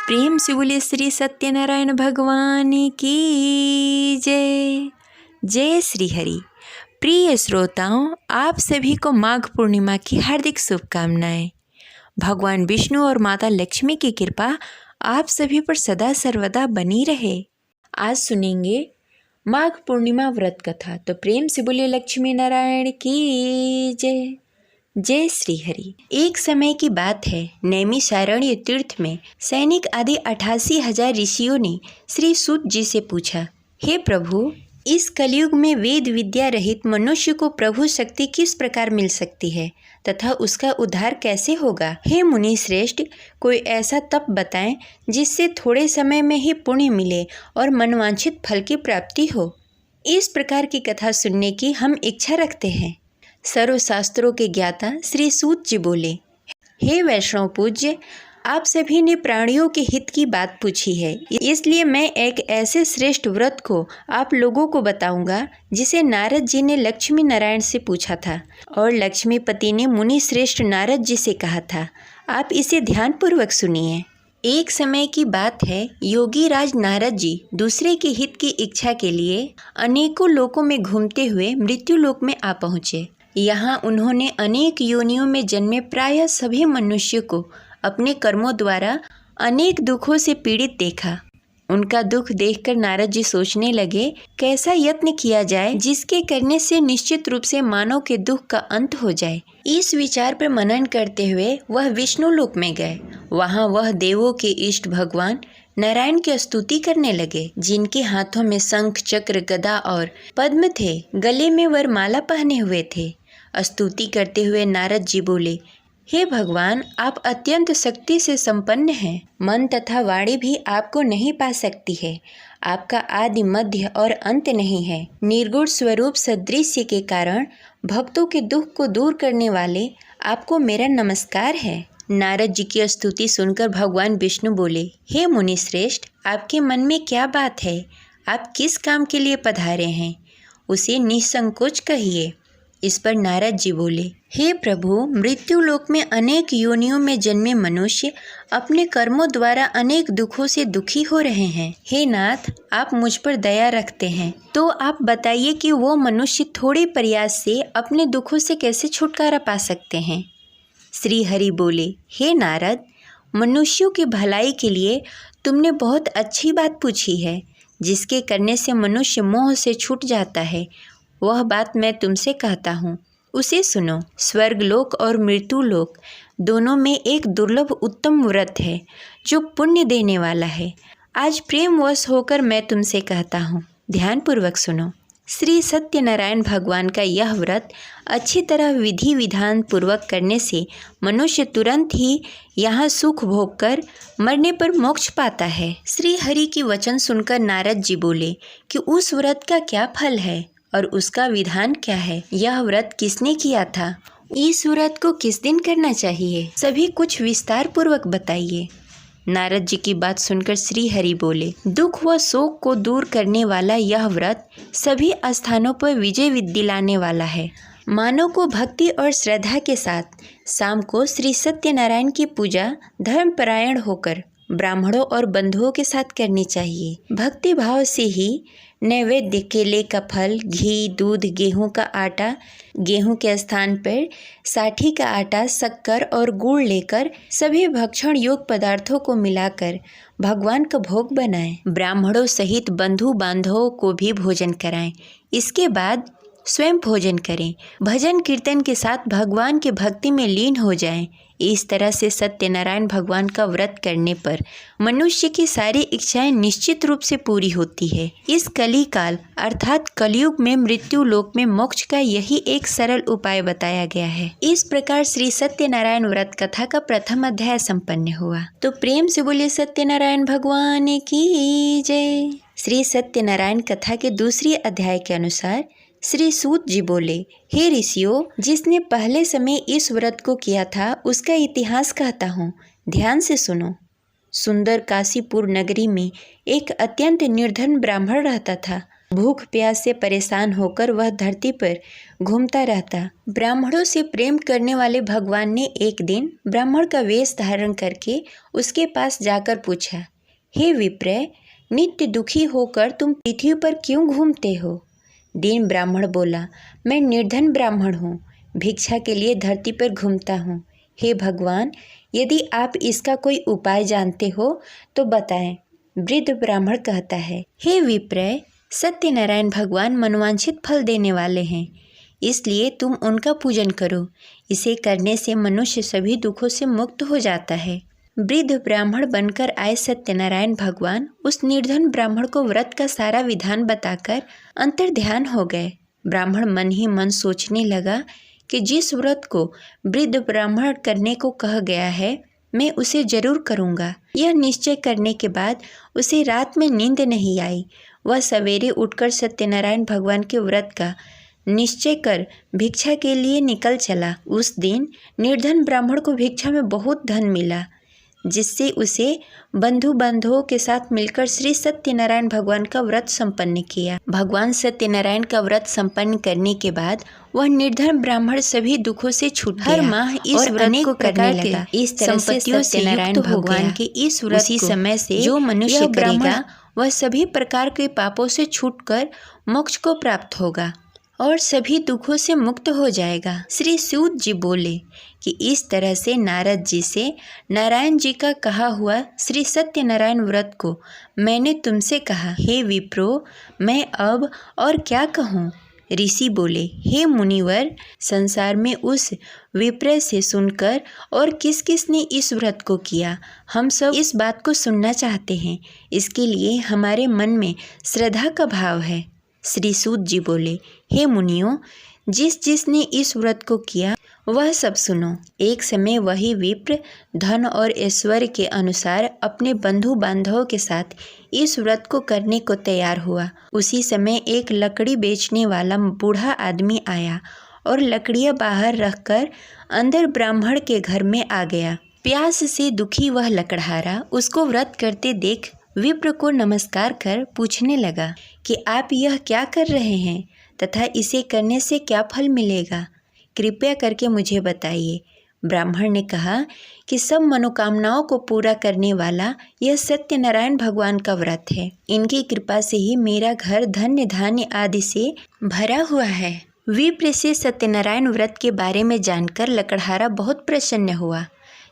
प्रेम से बोले श्री सत्यनारायण भगवान की जय। जय श्री हरि। प्रिय श्रोताओं, आप सभी को माघ पूर्णिमा की हार्दिक शुभकामनाएं। भगवान विष्णु और माता लक्ष्मी की कृपा आप सभी पर सदा सर्वदा बनी रहे। आज सुनेंगे माघ पूर्णिमा व्रत कथा। तो प्रेम से बोले लक्ष्मी नारायण की जय। जय श्री हरि। एक समय की बात है, नैमिषारण्य तीर्थ में सैनिक आदि 88,000 ऋषियों ने श्री सूत जी से पूछा, हे प्रभु, इस कलयुग में वेद विद्या रहित मनुष्य को प्रभु शक्ति किस प्रकार मिल सकती है तथा उसका उद्धार कैसे होगा? हे मुनि श्रेष्ठ, कोई ऐसा तप बताएं जिससे थोड़े समय में ही पुण्य मिले और मनवांछित फल की प्राप्ति हो। इस प्रकार की कथा सुनने की हम इच्छा रखते हैं। सर्वशास्त्रों के ज्ञाता श्री सूत जी बोले, हे वैष्णव पूज्य, आप सभी ने प्राणियों के हित की बात पूछी है, इसलिए मैं एक ऐसे श्रेष्ठ व्रत को आप लोगों को बताऊंगा जिसे नारद जी ने लक्ष्मी नारायण से पूछा था और लक्ष्मीपति ने मुनि श्रेष्ठ नारद जी से कहा था। आप इसे ध्यानपूर्वक सुनिए। एक समय की बात है, योगी राज नारद जी दूसरे के हित की इच्छा के लिए अनेकों लोकों में घूमते हुए मृत्यु लोक में आ पहुँचे। यहाँ उन्होंने अनेक योनियों में जन्मे प्रायः सभी मनुष्य को अपने कर्मों द्वारा अनेक दुखों से पीड़ित देखा। उनका दुख देखकर नारद जी सोचने लगे, कैसा यत्न किया जाए जिसके करने से निश्चित रूप से मानव के दुख का अंत हो जाए। इस विचार पर मनन करते हुए वह विष्णु लोक में गए। वहाँ वह देवों के इष्ट भगवान नारायण की स्तुति करने लगे, जिनके हाथों में शंख चक्र गदा और पद्म थे। गले में वरमाला पहने हुए थे। स्तुति करते हुए नारद जी बोले, हे भगवान, आप अत्यंत शक्ति से संपन्न हैं। मन तथा वाणी भी आपको नहीं पा सकती है। आपका आदि मध्य और अंत नहीं है। निर्गुण स्वरूप सदृश्य के कारण भक्तों के दुख को दूर करने वाले आपको मेरा नमस्कार है। नारद जी की स्तुति सुनकर भगवान विष्णु बोले, हे मुनि श्रेष्ठ, आपके मन में क्या बात है? आप किस काम के लिए पधारे हैं? उसे निसंकोच कहिए। इस पर नारद जी बोले, हे प्रभु, मृत्यु लोक में अनेक योनियों में जन्मे मनुष्य अपने कर्मों द्वारा अनेक दुखों से दुखी हो रहे हैं। हे नाथ, आप मुझ पर दया रखते हैं, तो आप बताइए कि वो मनुष्य थोड़े प्रयास से अपने दुखों से कैसे छुटकारा पा सकते हैं। श्री हरि बोले, हे नारद, मनुष्यों की भलाई के लिए तुमने बहुत अच्छी बात पूछी है। जिसके करने से मनुष्य मोह से छूट जाता है, वह बात मैं तुमसे कहता हूँ, उसे सुनो। स्वर्गलोक और मृत्युलोक दोनों में एक दुर्लभ उत्तम व्रत है जो पुण्य देने वाला है। आज प्रेमवश होकर मैं तुमसे कहता हूँ, ध्यानपूर्वक सुनो। श्री सत्यनारायण भगवान का यह व्रत अच्छी तरह विधि विधान पूर्वक करने से मनुष्य तुरंत ही यहाँ सुख भोग कर मरने पर मोक्ष पाता है। श्री हरि की वचन सुनकर नारद जी बोले कि उस व्रत का क्या फल है और उसका विधान क्या है? यह व्रत किसने किया था? इस व्रत को किस दिन करना चाहिए? सभी कुछ विस्तार पूर्वक बताइए। नारद जी की बात सुनकर श्री हरि बोले, दुख व शोक को दूर करने वाला यह व्रत सभी स्थानों पर विजय दिलाने वाला है। मानव को भक्ति और श्रद्धा के साथ शाम को श्री सत्यनारायण की पूजा धर्मपरायण होकर ब्राह्मणों और बंधुओं के साथ करनी चाहिए। भक्ति भाव से ही नैवेद्य, केले का फल, घी, दूध, गेहूं का आटा, गेहूं के स्थान पर साठी का आटा, शक्कर और गुड़ लेकर सभी भक्षण योग्य पदार्थों को मिलाकर भगवान का भोग बनाएं। ब्राह्मणों सहित बंधु बांधवों को भी भोजन कराएं। इसके बाद स्वयं भोजन करें। भजन कीर्तन के साथ भगवान के भक्ति में लीन हो जाएं। इस तरह से सत्यनारायण भगवान का व्रत करने पर मनुष्य की सारी इच्छाएं निश्चित रूप से पूरी होती है। इस कली काल अर्थात कलयुग में मृत्यु लोक में मोक्ष का यही एक सरल उपाय बताया गया है। इस प्रकार श्री सत्यनारायण व्रत कथा का प्रथम अध्याय संपन्न हुआ। तो प्रेम से बोले सत्यनारायण भगवान की जय। श्री सत्यनारायण कथा के दूसरी अध्याय के अनुसार श्री सूत जी बोले, हे ऋषियों, जिसने पहले समय इस व्रत को किया था उसका इतिहास कहता हूँ, ध्यान से सुनो। सुंदर काशीपुर नगरी में एक अत्यंत निर्धन ब्राह्मण रहता था। भूख प्यास से परेशान होकर वह धरती पर घूमता रहता। ब्राह्मणों से प्रेम करने वाले भगवान ने एक दिन ब्राह्मण का वेश धारण करके उसके पास जाकर पूछा, हे विप्र, नित्य दुखी होकर तुम पृथ्वी पर क्यों घूमते हो? दीन ब्राह्मण बोला, मैं निर्धन ब्राह्मण हूँ, भिक्षा के लिए धरती पर घूमता हूँ। हे भगवान, यदि आप इसका कोई उपाय जानते हो तो बताएं। वृद्ध ब्राह्मण कहता है, हे विप्र, सत्यनारायण भगवान मनोवांछित फल देने वाले हैं, इसलिए तुम उनका पूजन करो। इसे करने से मनुष्य सभी दुखों से मुक्त हो जाता है। वृद्ध ब्राह्मण बनकर आए सत्यनारायण भगवान उस निर्धन ब्राह्मण को व्रत का सारा विधान बताकर अंतर्ध्यान हो गए। ब्राह्मण मन ही मन सोचने लगा कि जिस व्रत को वृद्ध ब्राह्मण करने को कहा गया है, मैं उसे जरूर करूँगा। यह निश्चय करने के बाद उसे रात में नींद नहीं आई। वह सवेरे उठकर सत्यनारायण भगवान के व्रत का निश्चय कर भिक्षा के लिए निकल चला। उस दिन निर्धन ब्राह्मण को भिक्षा में बहुत धन मिला, जिससे उसे बंधु बांधवों के साथ मिलकर श्री सत्यनारायण भगवान का व्रत संपन्न किया। भगवान सत्यनारायण का व्रत संपन्न करने के बाद वह निर्धन ब्राह्मण सभी दुखों से छूट गया। हर माह इस व्रत को करने लगा। इस तरह से सत्यनारायण भगवान के इस व्रत उसी समय से जो मनुष्य करेगा वह सभी प्रकार के पापों से छूटकर मोक्ष को प्राप्त होगा और सभी दुखों से मुक्त हो जाएगा। श्री सूत जी बोले कि इस तरह से नारद जी से नारायण जी का कहा हुआ श्री सत्यनारायण व्रत को मैंने तुमसे कहा। हे विप्रो, मैं अब और क्या कहूँ? ऋषि बोले, हे मुनिवर, संसार में उस विप्र से सुनकर और किस किस ने इस व्रत को किया, हम सब इस बात को सुनना चाहते हैं। इसके लिए हमारे मन में श्रद्धा का भाव है। श्री सूत जी बोले, हे मुनियों, जिस जिसने इस व्रत को किया वह सब सुनो। एक समय वही विप्र धन और ऐश्वर्य के अनुसार अपने बंधु बांधवों के साथ इस व्रत को करने को तैयार हुआ। उसी समय एक लकड़ी बेचने वाला बूढ़ा आदमी आया और लकड़ियां बाहर रखकर अंदर ब्राह्मण के घर में आ गया। प्यास से दुखी वह लकड़हारा उसको व्रत करते देख विप्र को नमस्कार कर पूछने लगा कि आप यह क्या कर रहे हैं तथा इसे करने से क्या फल मिलेगा, कृपया करके मुझे बताइए। ब्राह्मण ने कहा कि सब मनोकामनाओं को पूरा करने वाला यह सत्यनारायण भगवान का व्रत है। इनकी कृपा से ही मेरा घर धन्य धान्य आदि से भरा हुआ है। विप्र से सत्यनारायण व्रत के बारे में जानकर लकड़हारा बहुत प्रसन्न हुआ।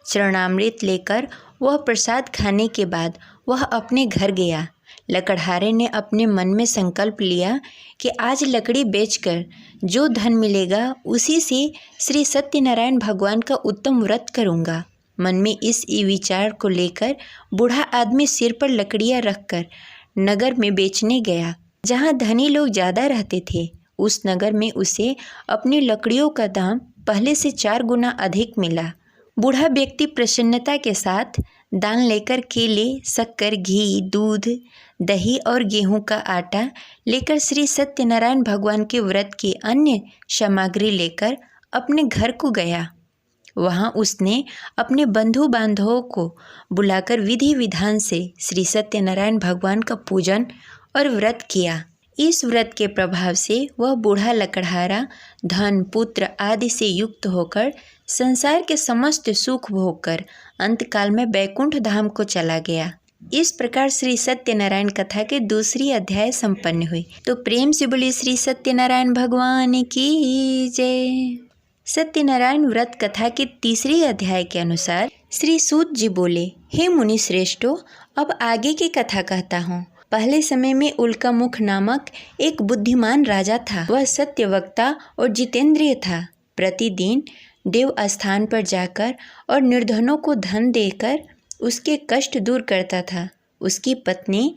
चरणामृत लेकर वह प्रसाद खाने के बाद वह अपने घर गया। लकड़हारे ने अपने मन में संकल्प लिया कि आज लकड़ी बेचकर जो धन मिलेगा उसी से श्री सत्यनारायण भगवान का उत्तम व्रत करूँगा। मन में इस विचार को लेकर बूढ़ा आदमी सिर पर लकड़ियाँ रखकर नगर में बेचने गया। जहाँ धनी लोग ज़्यादा रहते थे, उस नगर में उसे अपनी लकड़ियों का दाम पहले से 4 गुना अधिक मिला। बूढ़ा व्यक्ति प्रसन्नता के साथ दान लेकर केले, शक्कर, घी, दूध, दही और गेहूं का आटा लेकर श्री सत्यनारायण भगवान के व्रत की अन्य सामग्री लेकर अपने घर को गया। वहां उसने अपने बंधु बांधवों को बुलाकर विधि विधान से श्री सत्यनारायण भगवान का पूजन और व्रत किया। इस व्रत के प्रभाव से वह बूढ़ा लकड़हारा धन, पुत्र आदि से युक्त होकर संसार के समस्त सुख भोगकर अंतकाल में बैकुंठ धाम को चला गया। इस प्रकार श्री सत्यनारायण कथा के दूसरी अध्याय संपन्न हुई। तो प्रेम से बोलिए श्री सत्यनारायण भगवान की जय। सत्यनारायण व्रत कथा के तीसरी अध्याय के अनुसार श्री सूत जी बोले, हे मुनि श्रेष्ठों, अब आगे की कथा कहता हूँ। पहले समय में उल्कामुख नामक एक बुद्धिमान राजा था। वह सत्यवक्ता और जितेंद्रिय था। प्रतिदिन देव स्थान पर जाकर और निर्धनों को धन देकर उसके कष्ट दूर करता था। उसकी पत्नी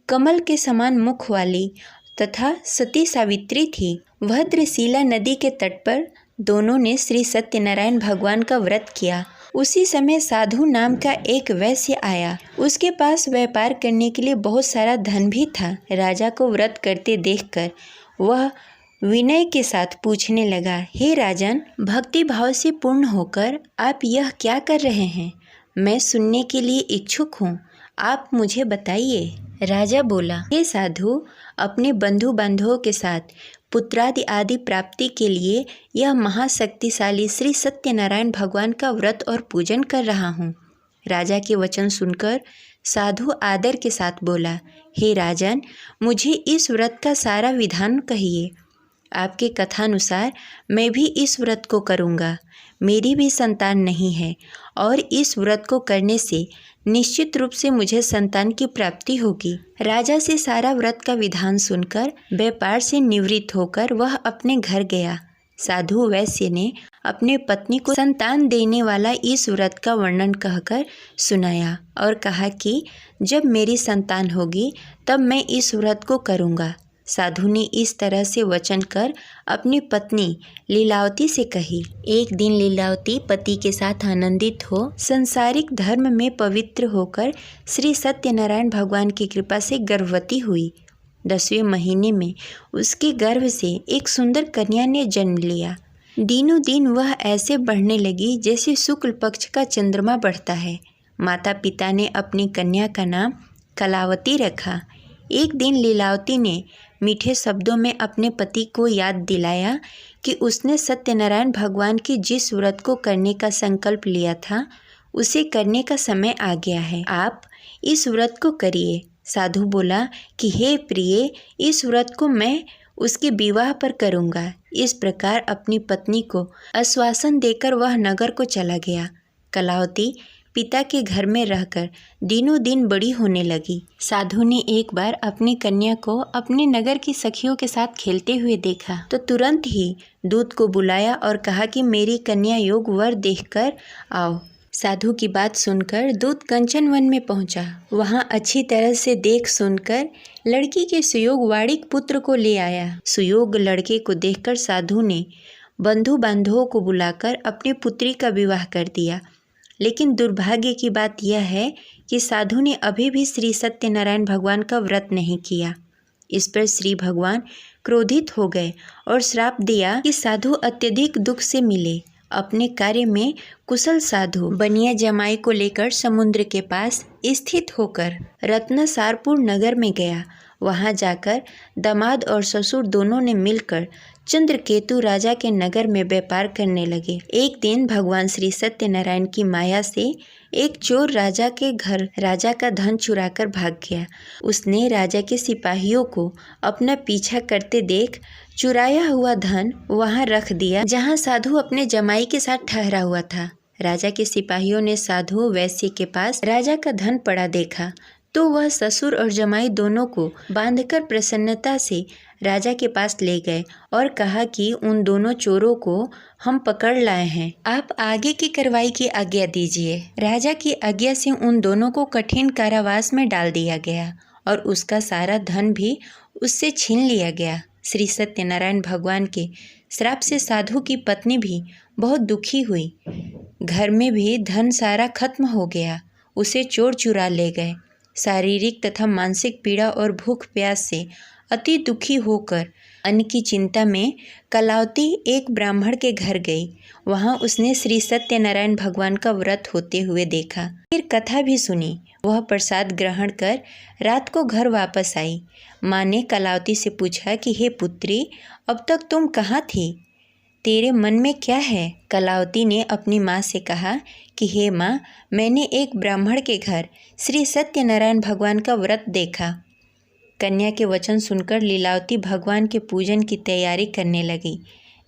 कमल के समान मुख वाली तथा सती सावित्री थी। भद्रशिला नदी के तट पर दोनों ने श्री सत्यनारायण भगवान का व्रत किया। उसी समय साधु नाम का एक वैश्य आया। उसके पास व्यापार करने के लिए बहुत सारा धन भी था। राजा को व्रत करते देखकर वह विनय के साथ पूछने लगा, हे राजन, भक्ति भाव से पूर्ण होकर आप यह क्या कर रहे हैं? मैं सुनने के लिए इच्छुक हूँ, आप मुझे बताइए। राजा बोला, हे साधु, अपने बंधु बांधवों के साथ पुत्रादि आदि प्राप्ति के लिए यह महाशक्तिशाली श्री सत्यनारायण भगवान का व्रत और पूजन कर रहा हूँ। राजा के वचन सुनकर साधु आदर के साथ बोला, हे राजन, मुझे इस व्रत का सारा विधान कहिए। आपके कथानुसार मैं भी इस व्रत को करूँगा। मेरी भी संतान नहीं है और इस व्रत को करने से निश्चित रूप से मुझे संतान की प्राप्ति होगी। राजा से सारा व्रत का विधान सुनकर व्यापार से निवृत्त होकर वह अपने घर गया। साधु वैश्य ने अपने पत्नी को संतान देने वाला इस व्रत का वर्णन कहकर सुनाया और कहा कि जब मेरी संतान होगी तब मैं इस व्रत को करूँगा। साधु ने इस तरह से वचन कर अपनी पत्नी लीलावती से कही। एक दिन लीलावती पति के साथ आनंदित हो संसारिक धर्म में पवित्र होकर श्री सत्यनारायण भगवान की कृपा से गर्भवती हुई। 10वें महीने में उसके गर्भ से एक सुंदर कन्या ने जन्म लिया। दिनों दिन वह ऐसे बढ़ने लगी जैसे शुक्ल पक्ष का चंद्रमा बढ़ता है। माता पिता ने अपनी कन्या का नाम कलावती रखा। एक दिन लीलावती ने मीठे शब्दों में अपने पति को याद दिलाया कि उसने सत्यनारायण भगवान की जिस व्रत को करने का संकल्प लिया था उसे करने का समय आ गया है। आप इस व्रत को करिए। साधु बोला कि हे प्रिय, इस व्रत को मैं उसके विवाह पर करूँगा। इस प्रकार अपनी पत्नी को आश्वासन देकर वह नगर को चला गया। कलावती पिता के घर में रहकर दिनों दिन बड़ी होने लगी। साधु ने एक बार अपनी कन्या को अपने नगर की सखियों के साथ खेलते हुए देखा तो तुरंत ही दूत को बुलाया और कहा कि मेरी कन्या योग वर देखकर आओ। साधु की बात सुनकर दूत कंचन वन में पहुंचा। वहां अच्छी तरह से देख सुनकर लड़की के सुयोग वाड़िक पुत्र को ले आया। सुयोग लड़के को देखकर साधु ने बंधु बांधवों को बुलाकर अपनी पुत्री का विवाह कर दिया। लेकिन दुर्भाग्य की बात यह है कि साधु ने अभी भी श्री सत्यनारायण भगवान का व्रत नहीं किया। इस पर श्री भगवान क्रोधित हो गए और श्राप दिया कि साधु अत्यधिक दुख से मिले। अपने कार्य में कुशल साधु बनिया जमाई को लेकर समुद्र के पास स्थित होकर रत्नसारपुर नगर में गया। वहां जाकर दामाद और ससुर दोनों ने मिलकर चंद्रकेतु राजा के नगर में व्यापार करने लगे। एक दिन भगवान श्री सत्यनारायण की माया से एक चोर राजा के घर राजा का धन चुराकर भाग गया। उसने राजा के सिपाहियों को अपना पीछा करते देख चुराया हुआ धन वहां रख दिया जहां साधु अपने जमाई के साथ ठहरा हुआ था। राजा के सिपाहियों ने साधु वैश्य के पास राजा का धन पड़ा देखा तो वह ससुर और जमाई दोनों को बांधकर प्रसन्नता से राजा के पास ले गए और कहा कि उन दोनों चोरों को हम पकड़ लाए हैं, आप आगे की कार्रवाई की आज्ञा दीजिए। राजा की आज्ञा से उन दोनों को कठिन कारावास में डाल दिया गया और उसका सारा धन भी उससे छीन लिया गया। श्री सत्यनारायण भगवान के श्राप से साधु की पत्नी भी बहुत दुखी हुई। घर में भी धन सारा खत्म हो गया। उसे चोर चुरा ले गए। शारीरिक तथा मानसिक पीड़ा और भूख प्यास से अति दुखी होकर अन्न की चिंता में कलावती एक ब्राह्मण के घर गई। वहां उसने श्री सत्यनारायण भगवान का व्रत होते हुए देखा। फिर कथा भी सुनी। वह प्रसाद ग्रहण कर रात को घर वापस आई। माँ ने कलावती से पूछा कि हे पुत्री, अब तक तुम कहाँ थी? तेरे मन में क्या है? कलावती ने अपनी माँ से कहा कि हे माँ, मैंने एक ब्राह्मण के घर श्री सत्यनारायण भगवान का व्रत देखा। कन्या के वचन सुनकर लीलावती भगवान के पूजन की तैयारी करने लगी।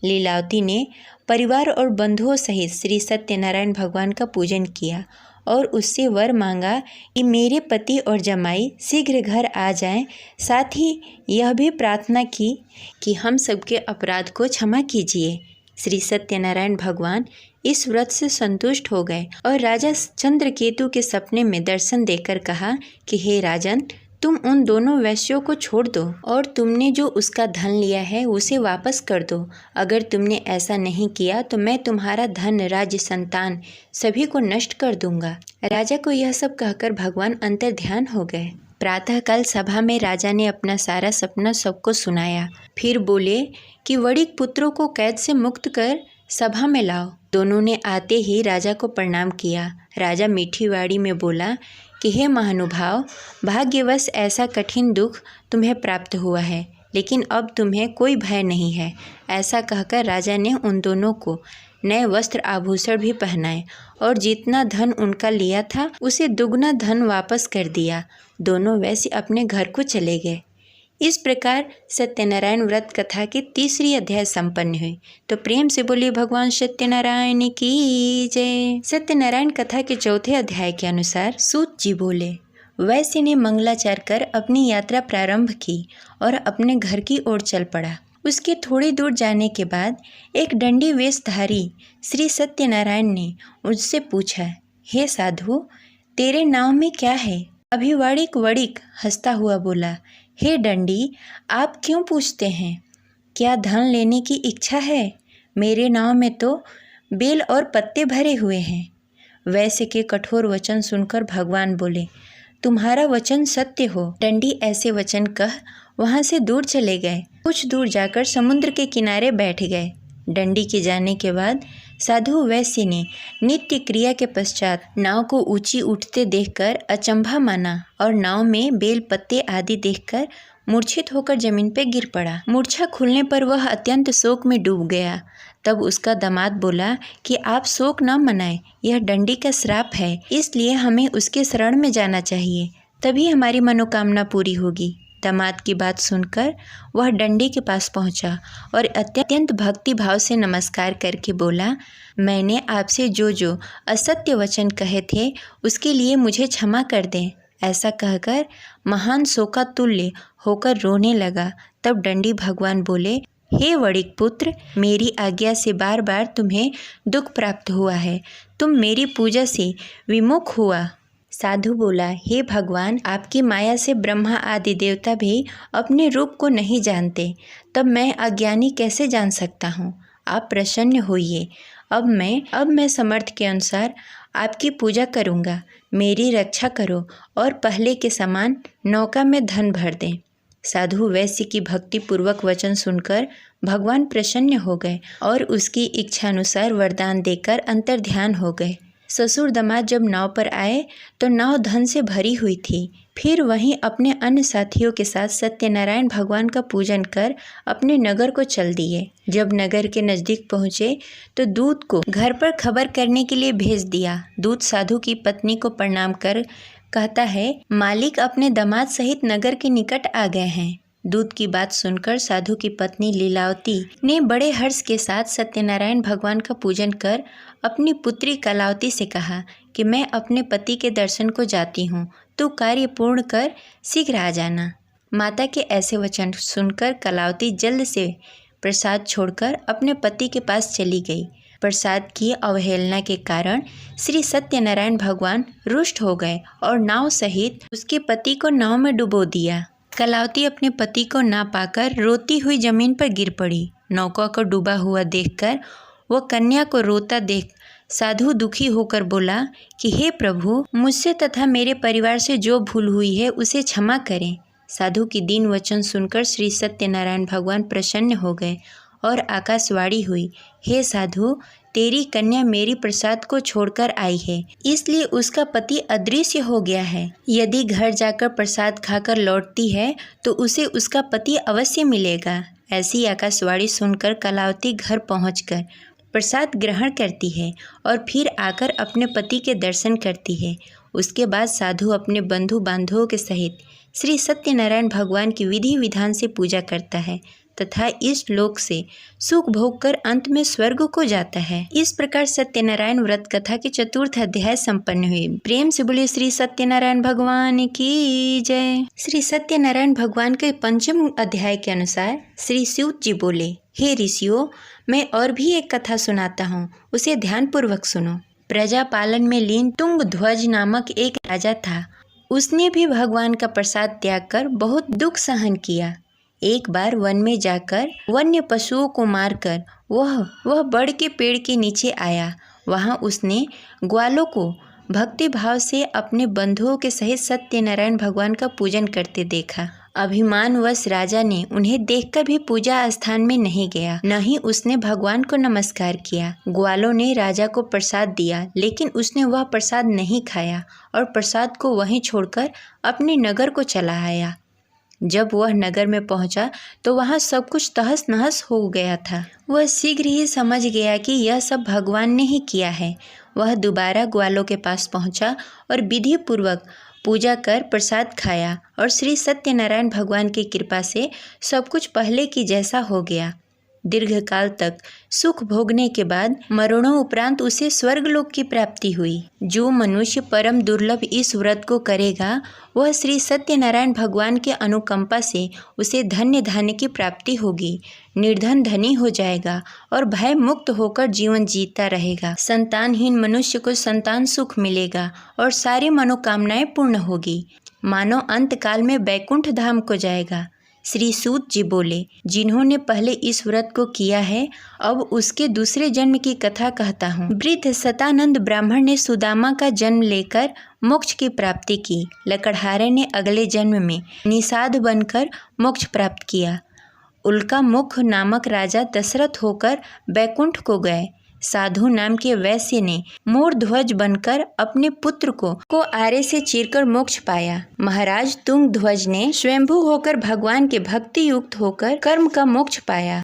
लीलावती ने परिवार और बंधुओं सहित श्री सत्यनारायण भगवान का पूजन किया और उससे वर मांगा कि मेरे पति और जमाई शीघ्र घर आ जाएं। साथ ही यह भी प्रार्थना की कि हम सबके अपराध को क्षमा कीजिए। श्री सत्यनारायण भगवान इस व्रत से संतुष्ट हो गए और राजा चंद्रकेतु के सपने में दर्शन देकर कहा कि हे राजन, तुम उन दोनों वैश्यों को छोड़ दो और तुमने जो उसका धन लिया है उसे वापस कर दो। अगर तुमने ऐसा नहीं किया तो मैं तुम्हारा धन, राज्य, संतान सभी को नष्ट कर दूंगा। राजा को यह सब कहकर भगवान अंतर ध्यान हो गए। प्रातःकाल सभा में राजा ने अपना सारा सपना सबको सुनाया। फिर बोले कि वड़िक पुत्रों को कैद से मुक्त कर सभा में लाओ। दोनों ने आते ही राजा को प्रणाम किया। राजा मीठी वाणी में बोला कि हे महानुभाव, भाग्यवश ऐसा कठिन दुख तुम्हें प्राप्त हुआ है, लेकिन अब तुम्हें कोई भय नहीं है। ऐसा कहकर राजा ने उन दोनों को नए वस्त्र आभूषण भी पहनाए और जितना धन उनका लिया था उसे दुगना धन वापस कर दिया। दोनों वैसे अपने घर को चले गए। इस प्रकार सत्यनारायण व्रत कथा की तीसरी अध्याय संपन्न हुई। तो प्रेम से बोलिए भगवान सत्यनारायण की जय। सत्यनारायण कथा के चौथे अध्याय के अनुसार सूत जी बोले, वैश्य ने मंगलाचार कर अपनी यात्रा प्रारंभ की और अपने घर की ओर चल पड़ा। उसके थोड़ी दूर जाने के बाद एक दंडी वेशधारी श्री सत्यनारायण ने उससे पूछा, हे साधु, तेरे नाम में क्या है? अभिवाड़िक वड़िक हंसता हुआ बोला, हे दंडी, आप क्यों पूछते हैं? क्या धन लेने की इच्छा है? मेरे नाव में तो बेल और पत्ते भरे हुए हैं। वैश्य के कठोर वचन सुनकर भगवान बोले, तुम्हारा वचन सत्य हो। दंडी ऐसे वचन कह वहाँ से दूर चले गए। कुछ दूर जाकर समुद्र के किनारे बैठ गए। दंडी के जाने के बाद साधु वैश्य ने नित्य क्रिया के पश्चात नाव को ऊंची उठते देखकर अचंभा माना और नाव में बेल पत्ते आदि देखकर मूर्छित होकर जमीन पर गिर पड़ा। मूर्छा खुलने पर वह अत्यंत शोक में डूब गया। तब उसका दामाद बोला कि आप शोक न मनाएं, यह दंडी का श्राप है, इसलिए हमें उसके शरण में जाना चाहिए, तभी हमारी मनोकामना पूरी होगी। दामाद की बात सुनकर वह दंडी के पास पहुंचा और अत्यंत भक्ति भाव से नमस्कार करके बोला, मैंने आपसे जो असत्य वचन कहे थे उसके लिए मुझे क्षमा कर दें। ऐसा कहकर महान शोकातुल्य होकर रोने लगा। तब दंडी भगवान बोले, हे वड़िक पुत्र, मेरी आज्ञा से बार बार तुम्हें दुख प्राप्त हुआ है, तुम मेरी पूजा से विमुख हुआ। साधु बोला, हे भगवान, आपकी माया से ब्रह्मा आदि देवता भी अपने रूप को नहीं जानते, तब मैं अज्ञानी कैसे जान सकता हूँ? आप प्रसन्न होइए। अब मैं समर्थ के अनुसार आपकी पूजा करूँगा। मेरी रक्षा करो और पहले के समान नौका में धन भर दें। साधु वैश्य की भक्ति पूर्वक वचन सुनकर भगवान प्रसन्न हो गए और उसकी इच्छानुसार वरदान देकर अंतर्ध्यान हो गए। ससुर दामाद जब नाव पर आए तो नाव धन से भरी हुई थी। फिर वहीं अपने अन्य साथियों के साथ सत्यनारायण भगवान का पूजन कर अपने नगर को चल दिए। जब नगर के नज़दीक पहुँचे तो दूत को घर पर खबर करने के लिए भेज दिया। दूत साधु की पत्नी को प्रणाम कर कहता है, मालिक अपने दामाद सहित नगर के निकट आ गए हैं। दूत की बात सुनकर साधु की पत्नी लीलावती ने बड़े हर्ष के साथ सत्यनारायण भगवान का पूजन कर अपनी पुत्री कलावती से कहा कि मैं अपने पति के दर्शन को जाती हूँ, तू कार्य पूर्ण कर शीघ्र आ जाना। माता के ऐसे वचन सुनकर कलावती जल्द से प्रसाद छोड़कर अपने पति के पास चली गई। प्रसाद की अवहेलना के कारण श्री सत्यनारायण भगवान रुष्ट हो गए और नाव सहित उसके पति को नाव में डुबो दिया। कलावती अपने पति को ना पाकर रोती हुई जमीन पर गिर पड़ी। नौका को डूबा हुआ देखकर वह कन्या को रोता देख साधु दुखी होकर बोला कि हे प्रभु, मुझसे तथा मेरे परिवार से जो भूल हुई है उसे क्षमा करें। साधु की दीन वचन सुनकर श्री सत्यनारायण भगवान प्रसन्न हो गए और आकाशवाणी हुई, हे साधु, तेरी कन्या मेरी प्रसाद को छोड़कर आई है, इसलिए उसका पति अदृश्य हो गया है। यदि घर जाकर प्रसाद खाकर लौटती है तो उसे उसका पति अवश्य मिलेगा। ऐसी आकाशवाणी सुनकर कलावती घर पहुंचकर प्रसाद ग्रहण करती है और फिर आकर अपने पति के दर्शन करती है। उसके बाद साधु अपने बंधु बांधवों के सहित श्री सत्यनारायण भगवान की विधि विधान से पूजा करता है तथा इस लोक से सुख भोग कर अंत में स्वर्ग को जाता है। इस प्रकार सत्यनारायण व्रत कथा की चतुर्थ अध्याय संपन्न हुई। प्रेम से बोले श्री सत्यनारायण भगवान की जय। श्री सत्यनारायण भगवान के पंचम अध्याय के अनुसार श्री सूत जी बोले, हे ऋषियों, मैं और भी एक कथा सुनाता हूँ, उसे ध्यान पूर्वक सुनो। प्रजा पालन में लीन तुंगध्वज नामक एक राजा था। उसने भी भगवान का प्रसाद त्याग कर बहुत दुख सहन किया। एक बार वन में जाकर वन्य पशुओं को मारकर वह बड़ के पेड़ के नीचे आया। वहाँ उसने ग्वालों को भक्ति भाव से अपने बंधुओं के सहित सत्यनारायण भगवान का पूजन करते देखा। अभिमानवश राजा ने उन्हें देखकर भी पूजा स्थान में नहीं गया, न ही उसने भगवान को नमस्कार किया। ग्वालों ने राजा को प्रसाद दिया, लेकिन उसने वह प्रसाद नहीं खाया और प्रसाद को वहीं छोड़कर अपने नगर को चला आया। जब वह नगर में पहुंचा तो वहां सब कुछ तहस नहस हो गया था। वह शीघ्र ही समझ गया कि यह सब भगवान ने ही किया है। वह दोबारा ग्वालों के पास पहुंचा और विधि पूर्वक पूजा कर प्रसाद खाया और श्री सत्यनारायण भगवान की कृपा से सब कुछ पहले की जैसा हो गया। दीर्घकाल तक सुख भोगने के बाद मरणों उपरांत उसे स्वर्गलोक की प्राप्ति हुई। जो मनुष्य परम दुर्लभ इस व्रत को करेगा, वह श्री सत्यनारायण भगवान के अनुकंपा से उसे धन्य धान्य की प्राप्ति होगी, निर्धन धनी हो जाएगा और भय मुक्त होकर जीवन जीता रहेगा। संतानहीन मनुष्य को संतान सुख मिलेगा और सारी मनोकामनाएं पूर्ण होगी। मानव अंत काल में बैकुंठ धाम को जाएगा। श्री सूत जी बोले, जिन्होंने पहले इस व्रत को किया है, अब उसके दूसरे जन्म की कथा कहता हूँ। वृद्ध सतानंद ब्राह्मण ने सुदामा का जन्म लेकर मोक्ष की प्राप्ति की। लकड़हारे ने अगले जन्म में निषाद बनकर मोक्ष प्राप्त किया। उल्का मुख नामक राजा दशरथ होकर बैकुंठ को गए। साधु नाम के वैश्य ने मोर ध्वज बनकर अपने पुत्र को आरे से चीरकर मोक्ष पाया। महाराज तुंग ध्वज ने स्वयंभू होकर भगवान के भक्ति युक्त होकर कर्म का मोक्ष पाया।